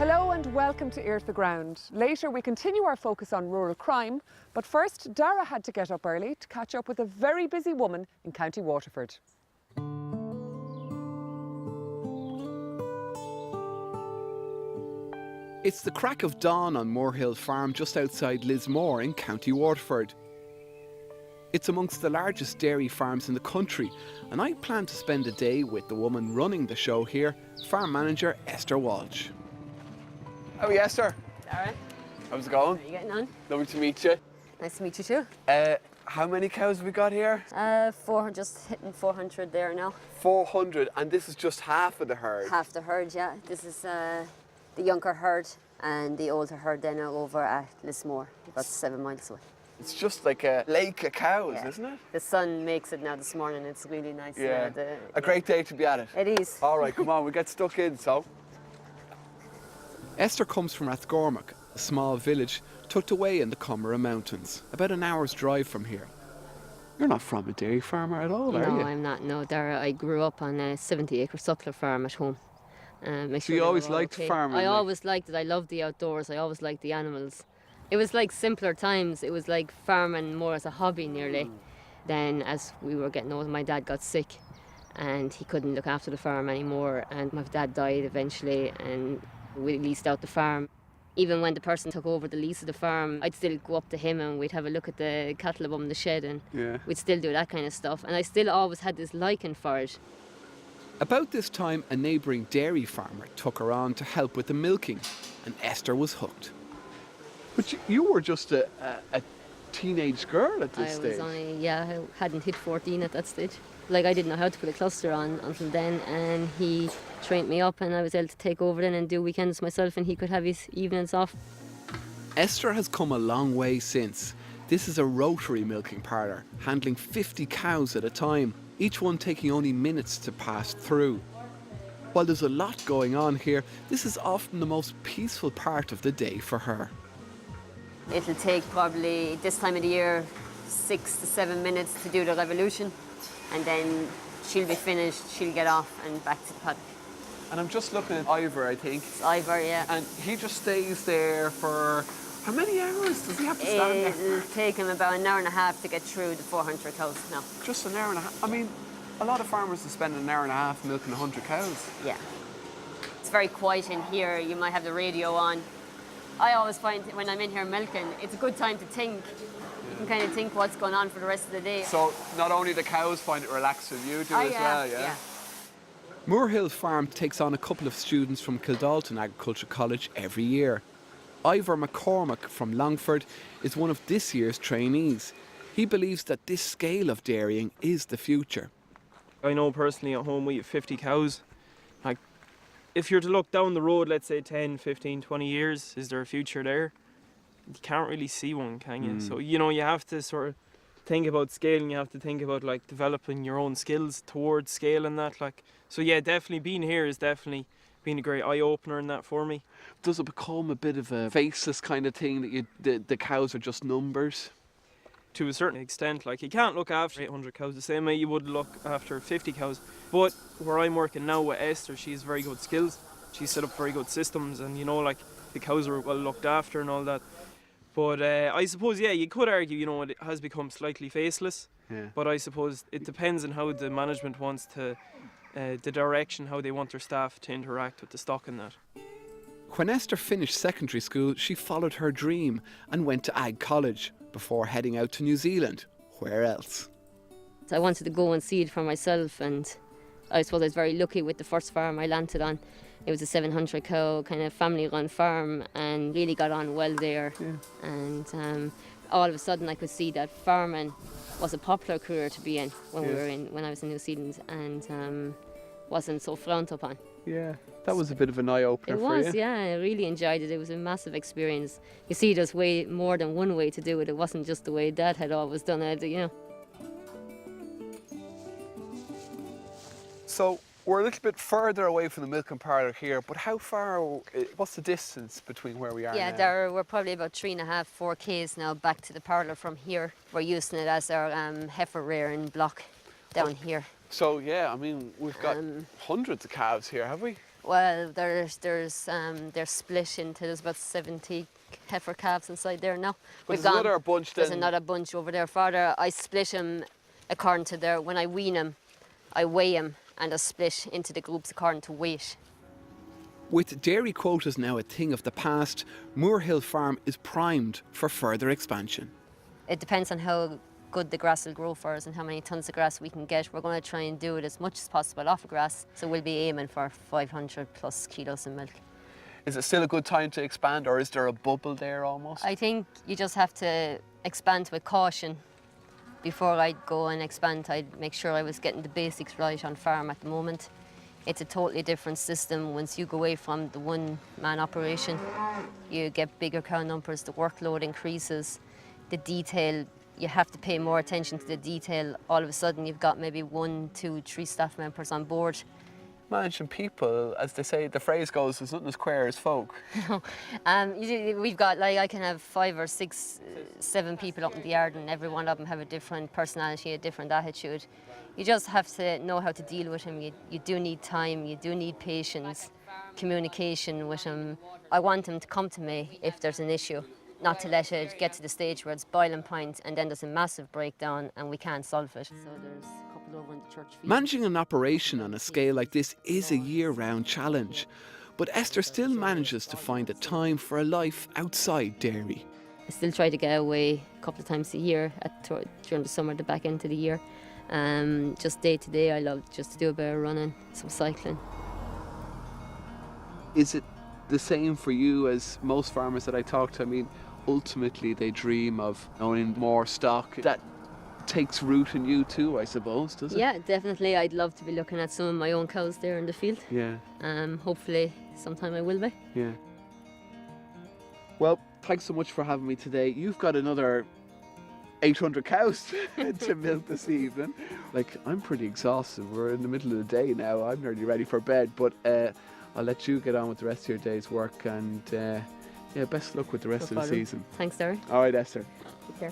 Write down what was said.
Hello and welcome to Ear to the Ground. Later we continue our focus on rural crime, but first Dara had to get up early to catch up with a very busy woman in County Waterford. It's the crack of dawn on Moorhill Farm just outside Lismore in County Waterford. It's amongst the largest dairy farms in the country, and I plan to spend a day with the woman running the show here, farm manager Esther Walsh. How are you, Esther? Dara. How's it going? How are you getting on? Lovely to meet you. Nice to meet you too. How many cows have we got here? 400, just hitting 400 there now. 400, and this is just half of the herd. Half the herd, yeah. This is the younger herd, and the older herd then are over at Lismore, about 7 miles away. It's just like a lake of cows, Yeah. isn't it? The sun makes it now this morning. It's really nice. Yeah. Now. A great day to be at it. It is. All right, come on, we get stuck in, so. Esther comes from Rathgormack, a small village tucked away in the Comeragh Mountains, about an hour's drive from here. You're not from a dairy farmer at all, are you? No, I'm not. No, Dara. I grew up on a 70-acre suckler farm at home. So you always liked farming? I always liked it. I loved the outdoors. I always liked the animals. It was like simpler times. It was like farming more as a hobby nearly. Then as we were getting older, my dad got sick and he couldn't look after the farm anymore, and my dad died eventually and we leased out the farm. Even when the person took over the lease of the farm, I'd still go up to him and we'd have a look at the cattle above in the shed, and we'd still do that kind of stuff. And I still always had this liking for it. About this time, a neighbouring dairy farmer took her on to help with the milking, and Esther was hooked. But you were just a teenage girl at this stage. I hadn't hit 14 at that stage. Like, I didn't know how to put a cluster on until then, and he trained me up and I was able to take over then and do weekends myself, and he could have his evenings off. Esther has come a long way since. This is a rotary milking parlour, handling 50 cows at a time, each one taking only minutes to pass through. While there's a lot going on here, this is often the most peaceful part of the day for her. It'll take probably this time of the year 6 to 7 minutes to do the revolution, and then she'll be finished, she'll get off and back to the paddock. And I'm just looking at Ivor, I think. It's Ivor, yeah. And he just stays there for... How many hours does he have to stand there? It'll take him about an hour and a half to get through the 400 cows now. Just an hour and a half? I mean, a lot of farmers will spend an hour and a half milking 100 cows. Yeah. It's very quiet in here. You might have the radio on. I always find when I'm in here milking, it's a good time to think. You can kind of think what's going on for the rest of the day. So not only the cows find it relaxing, you do as well, yeah? Moorhill Farm takes on a couple of students from Kildalton Agriculture College every year. Ivor McCormack from Longford is one of this year's trainees. He believes that this scale of dairying is the future. I know personally at home we have 50 cows. Like, if you're to look down the road, let's say 10, 15, 20 years, is there a future there? You can't really see one, can you? So, you know, you have to sort of think about scaling. You have to think about, like, developing your own skills towards scaling that. Like, so yeah, definitely being here is definitely been a great eye-opener in that for me. Does it become a bit of a faceless kind of thing that the cows are just numbers? To a certain extent, like, you can't look after 800 cows the same way you would look after 50 cows. But where I'm working now with Esther, she has very good skills. She's set up very good systems, and, you know, like, the cows are well looked after and all that. But I suppose, yeah, you could argue, you know, it has become slightly faceless. Yeah. But I suppose it depends on how the management wants to, the direction, how they want their staff to interact with the stock and that. When Esther finished secondary school, she followed her dream and went to Ag College before heading out to New Zealand. Where else? So I wanted to go and see it for myself, and I suppose I was very lucky with the first farm I landed on. It was a 700 cow kind of family run farm and really got on well there. Yeah. And all of a sudden I could see that farming was a popular career to be in when I was in New Zealand, and wasn't so frowned upon. Yeah, that was a bit of an eye-opener for you. It was, yeah, I really enjoyed it. It was a massive experience. You see, there's way more than one way to do it. It wasn't just the way Dad had always done it, you know. So we're a little bit further away from the milking parlour here, but how far, what's the distance between where we are now? We're probably about 3.5, 4 k's now back to the parlour from here. We're using it as our heifer rearing block down here. So yeah, I mean, we've got hundreds of calves here, have we? Well, they're split into, there's about 70 heifer calves inside there now. But there's another bunch There's then. another bunch over there farther. I split them according to when I wean them, I weigh them and I split into the groups according to weight. With dairy quotas now a thing of the past, Moorhill Farm is primed for further expansion. It depends on how good the grass will grow for us and how many tons of grass we can get. We're going to try and do it as much as possible off of grass, so we'll be aiming for 500 plus kilos of milk. Is it still a good time to expand, or is there a bubble there almost? I think you just have to expand with caution. Before I'd go and expand, I'd make sure I was getting the basics right on farm at the moment. It's a totally different system. Once you go away from the one-man operation, you get bigger cow numbers, the workload increases, the detail, you have to pay more attention to the detail. All of a sudden you've got maybe 1, 2, 3 staff members on board. Managing people, as they say, the phrase goes, there's nothing as queer as folk. We've got, like, I can have 5 or 6, 7 people up in the yard, and every one of them have a different personality, a different attitude. You just have to know how to deal with them. You do need time, you do need patience, communication with them. I want them to come to me if there's an issue, not to let it get to the stage where it's boiling point and then there's a massive breakdown and we can't solve it. So there's a couple over in the church field. Managing an operation on a scale like this is a year-round challenge, but Esther still manages to find the time for a life outside dairy. I still try to get away a couple of times a year during the summer, the back end of the year. Just day to day, I love just to do a bit of running, some cycling. Is it the same for you as most farmers that I talk to? I mean, ultimately they dream of owning more stock. That takes root in you too, I suppose, does it? Yeah, definitely. I'd love to be looking at some of my own cows there in the field. Yeah. Hopefully sometime I will be. Yeah. Well, thanks so much for having me today. You've got another 800 cows to milk this evening. Like, I'm pretty exhausted. We're in the middle of the day now. I'm nearly ready for bed, but I'll let you get on with the rest of your day's work, and yeah, best of luck with the rest of the season. Thanks, Darren. All right, Esther. Take care.